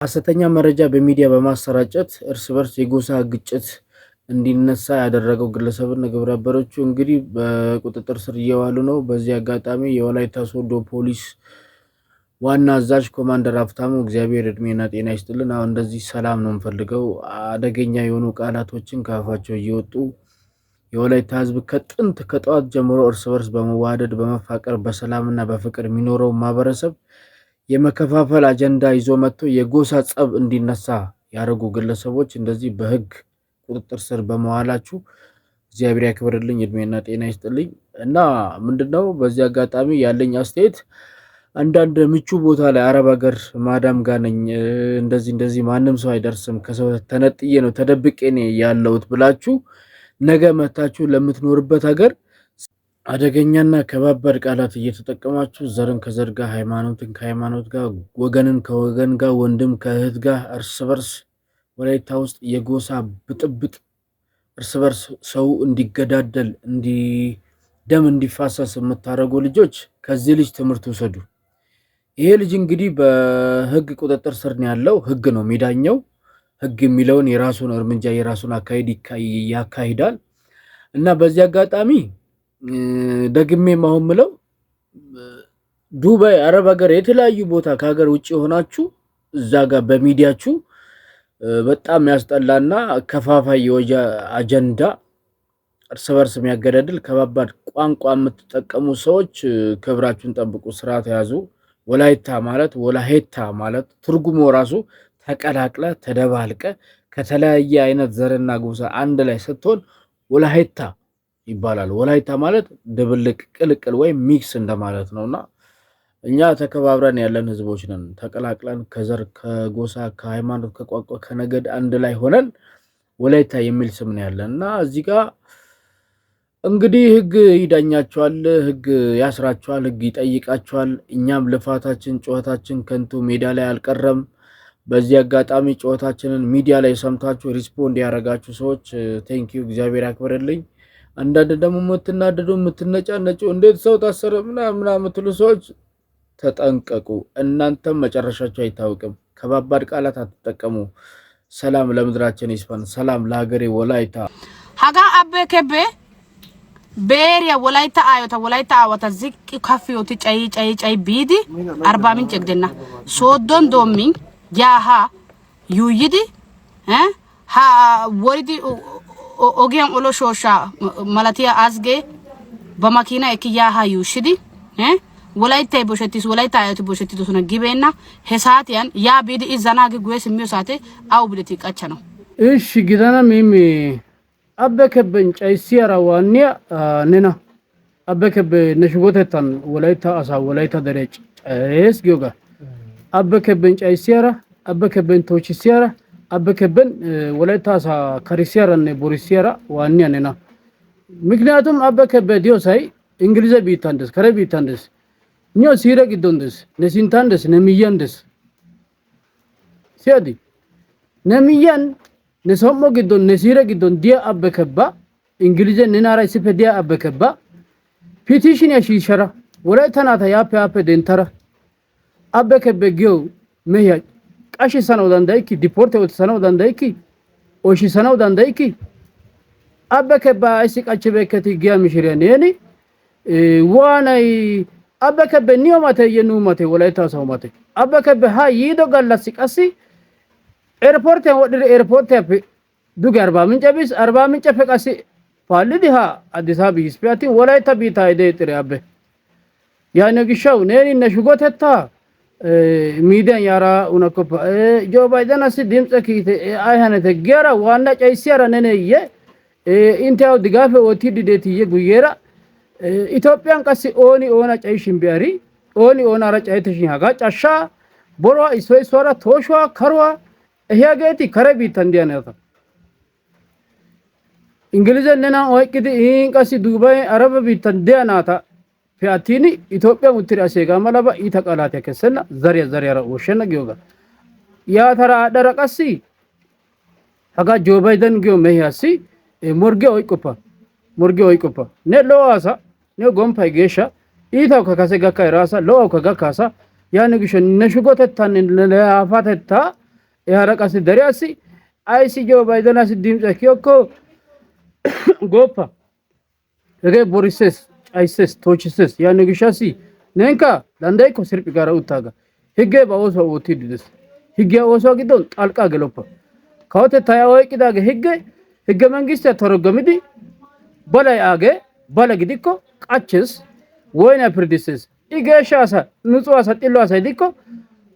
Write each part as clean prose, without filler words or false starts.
ሐሰተኛ መረጃ በሚዲያ በማሰራጨት እርስ በርስ የጎሳ ግጭት እንዲነሳ ያደረገው ግለሰብና ግብረ አበሮቹ እንግዲህ በቁጥጥር ስር እየዋሉ ነው። በዚህ አጋጣሚ የወላይታ ሶዶ ፖሊስ ዋና አዛዥ ኮማንደር ሀብታሙ እግዚአብሔር እድሜና ጤና ይስጥልን። አሁን እንደዚህ ሰላም ነው የምፈልገው። አደገኛ የሆኑ ቃላቶችን ከአፋቸው እየወጡ የወላይታ ሕዝብ ከጥንት ከጠዋት ጀምሮ እርስ በርስ በመዋደድ በመፋቀር በሰላምና በፍቅር የሚኖረው ማህበረሰብ የመከፋፈል አጀንዳ ይዞ መጥቶ የጎሳ ጸብ እንዲነሳ ያደረጉ ግለሰቦች እንደዚህ በህግ ቁጥጥር ስር በመዋላችሁ እግዚአብሔር ያክብርልኝ፣ እድሜና ጤና ይስጥልኝ። እና ምንድነው በዚህ አጋጣሚ ያለኝ አስተያየት አንዳንድ ምቹ ቦታ ላይ አረብ ሀገር ማዳም ጋር ነኝ እንደዚህ ማንም ሰው አይደርስም ከሰው ተነጥዬ ነው ተደብቄ ነው ያለሁት ብላችሁ ነገ መታችሁ ለምትኖርበት ሀገር አደገኛና ከባባድ ቃላት እየተጠቀማችሁ ዘርን ከዘር ጋር ሃይማኖትን ከሃይማኖት ጋር ወገንን ከወገን ጋር ወንድም ከእህት ጋር እርስ በርስ ወላይታ ውስጥ የጎሳ ብጥብጥ እርስ በርስ ሰው እንዲገዳደል ደም እንዲፋሰስ የምታደርጉ ልጆች ከዚህ ልጅ ትምህርት ውሰዱ። ይሄ ልጅ እንግዲህ በህግ ቁጥጥር ስር ነው ያለው። ህግ ነው የሚዳኘው። ህግ የሚለውን የራሱን እርምጃ የራሱን አካሄድ ያካሂዳል እና በዚህ አጋጣሚ ደግሜ ማሁን ምለው ዱባይ አረብ ሀገር የተለያዩ ቦታ ከሀገር ውጪ ሆናችሁ እዛ ጋር በሚዲያችሁ በጣም ያስጠላና ከፋፋይ የወጃ አጀንዳ እርስ በርስ የሚያገዳድል ከባባድ ቋንቋ የምትጠቀሙ ሰዎች ክብራችሁን ጠብቁ፣ ስርዓት ያዙ። ወላይታ ማለት ወላሄታ ማለት ትርጉሙ ራሱ ተቀላቅለ ተደባልቀ ከተለያየ አይነት ዘርና ጎሳ አንድ ላይ ስትሆን ወላሄታ ይባላል። ወላይታ ማለት ድብልቅ ቅልቅል ወይ ሚክስ እንደማለት ነውና እኛ ተከባብረን ያለን ህዝቦች ነን። ተቀላቅለን ከዘር ከጎሳ ከሃይማኖት ከቋንቋ ከነገድ አንድ ላይ ሆነን ወላይታ የሚል ስም ነው ያለንና እዚህ ጋር እንግዲህ ህግ ይዳኛቸዋል፣ ህግ ያስራቸዋል፣ ህግ ይጠይቃቸዋል። እኛም ልፋታችን ጩኸታችን ከንቱ ሜዳ ላይ አልቀረም። በዚህ አጋጣሚ ጩኸታችንን ሚዲያ ላይ ሰምታችሁ ሪስፖንድ ያደረጋችሁ ሰዎች ቴንኪዩ፣ እግዚአብሔር ያክብርልኝ። አንዳንድ ደግሞ የምትናደዱ የምትነጫነጩ እንዴት ሰው ታሰረ ምናምን የምትሉ ሰዎች ተጠንቀቁ። እናንተም መጨረሻችሁ አይታወቅም። ከባባድ ቃላት አትጠቀሙ። ሰላም ለምድራችን ይስፈን። ሰላም ለሀገሬ ወላይታ። ሀጋ አበከበ ቤሪያ ወላይታ አዮታ ወላይታ አወታ ዝቅ ካፊዮቲ ጫይ ቢዲ አርባ ምንጭ ግደና ሶዶን ዶሚን ያሃ ዩይዲ ሀ ወሪዲ ኦጊያን ኦሎ ሾሻ ማለቲያ አዝጌ በማኪና እኪያሃ ዩሽዲ ወላይታ ቦሸቲስ ወላይታ አዮቲ ቦሸቲስ ነው ግቤና ሄሳቲያን ያ ቢዲ ኢዛናግ ጉስ ሚዮሳቴ አው ብለቲ ቀቸ ነው። እሺ ግዳና ሚሚ አበከበን ጫይሲያራ ዋኒያ ነና አበከበ ነሽጎተታን ወላይታ አሳ ወላይታ ደረጭ ጫይስ ጊዮጋ አበከበን ጫይሲያራ አበከበን ቶቺሲያራ አበከበን ወላይታ አሳ ካሪሲያራ ነ ቦሪሲያራ ዋኒያ ነና ምክንያቱም አበከበ ዲዮሳይ እንግሊዘ ቢታንደስ ከረ ቢታንደስ ኒዮ ሲረ ግዶንደስ ነሲንታንደስ ነሚያንደስ ሲያዲ ነሚያን ነሶሞ ግዶን ነሲረ ግዶን ዲያ አበከባ እንግሊዘ ነናራ ሲፈ ዲያ አበከባ ፒቲሽን ያሺሸራ ወላይታ ናታ ያፈ ደንተራ አበከበ ጊዮ መያ ቃሽ ሰነው ዳንዳይኪ ዲፖርት ወት ሰነው ዳንዳይኪ ኦሺ ሰነው ዳንዳይኪ አበከባ አይሲቃች በከቲ ጊያ ምሽሪያን የኔ ዋናይ አበከበ ኒዮ ማተ የኑ ማተ ወላይታ ሰው ማተ አበከበ ሃ ይዶ ጋላሲ ቀሲ ኤርፖርት ወደ ኤርፖርት ያፈ ዱጋ አርባ ምንጭ ፈቃሲ ፋልዲሃ አዲስ አበባ ስፒያቲ ወላይታ ቢታ አይደ ጥሪያበ ያነግሻው ነኒ ነሽጎተታ ሚዲያን ያራ ኡነኮፓ ጆ ባይደን አሲ ድምጽ ከይተ አይሃነተ ገራ ዋና ጫይሲያራ ነነየ ኢንታው ድጋፈ ወቲ ዲዴት ጉየራ ኢትዮጵያን ቀሲ ኦና ጫይሽን ቢያሪ ኦና ራ ጫይተሽን ሃጋ ጫሻ ቦሯ ኢሶይሶራ ቶሽዋ ከርዋ እያገቲ ከረቢት እንዲያነታ እንግሊዘኛ ወይቅዲ ኢንቀሲ ዱባይ አረብ ቢት እንዲያናታ ፊያቲኒ ኢትዮጵያ ሙትሪ አሴጋ ማለባ ኢተቃላት ያከሰና ዘሪያ ወሸና ጊዮጋ ያ ተራ ደረቀሲ ሀጋ ጆ ባይደን ጊዮ መያሲ ሞርጌ ወይቆፓ ነሎዋሳ ነጎምፓይ ጌሻ ኢታው ከካሴ ጋካ ራሳ ሎአው ከጋካሳ ያ ንግሽ ነሽጎተታን ለአፋተታ ehara qassi deriyassi ayssi giyoobaa gidanassi dimtsi ekkiyokko gooppa hegee borissees cayssees toochissees yaaniyo gishshassi nenkka danddayikko sirphi gaara uttaaga higgee ba oosuwa oottiiddi des higgiya oosuwa giddon xalqqaa geloppa kawotettay oyqqidaagee higge mangisttiya torogomidi balay aagee bala gidikko qachchees woyniya pirdissees I geeshsha asa nutsu asa xillo asa gidikko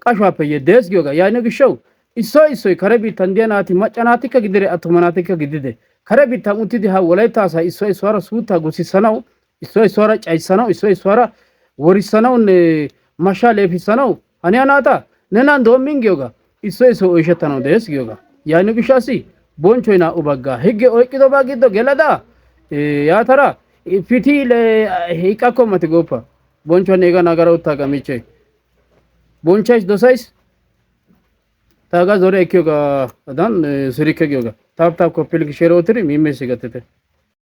qashuwaappe yeddees giyoogaa yaaniyo gishshawu issoy issoy kare biittan diya naati macca naatikka gidide attuma naatikka gidide kare biittan uttidi ha wolaytta asaa issoy issuwaara suuttaa gusissanawu issoy issuwaara cayissanawu issoy issuwaara worissanawunne mashshaa leefissanawu haniya naata nenan doommin giyoogaa issoy issoy oyshettanawu de'ees giyoogaa yaaniyo gishshaassi bonchchoy naa"u baggaa higge oyqqidobaa giddo gelada yaatara fitiile hiiqqakko mati gooppa bonchchuwan eega nagara uttaagaa michchoy bonchchays dosays taagaa zore ekkiyoogaa adan sirikke giyoogaa taap koppiliki share ootiri miimmeessi gattite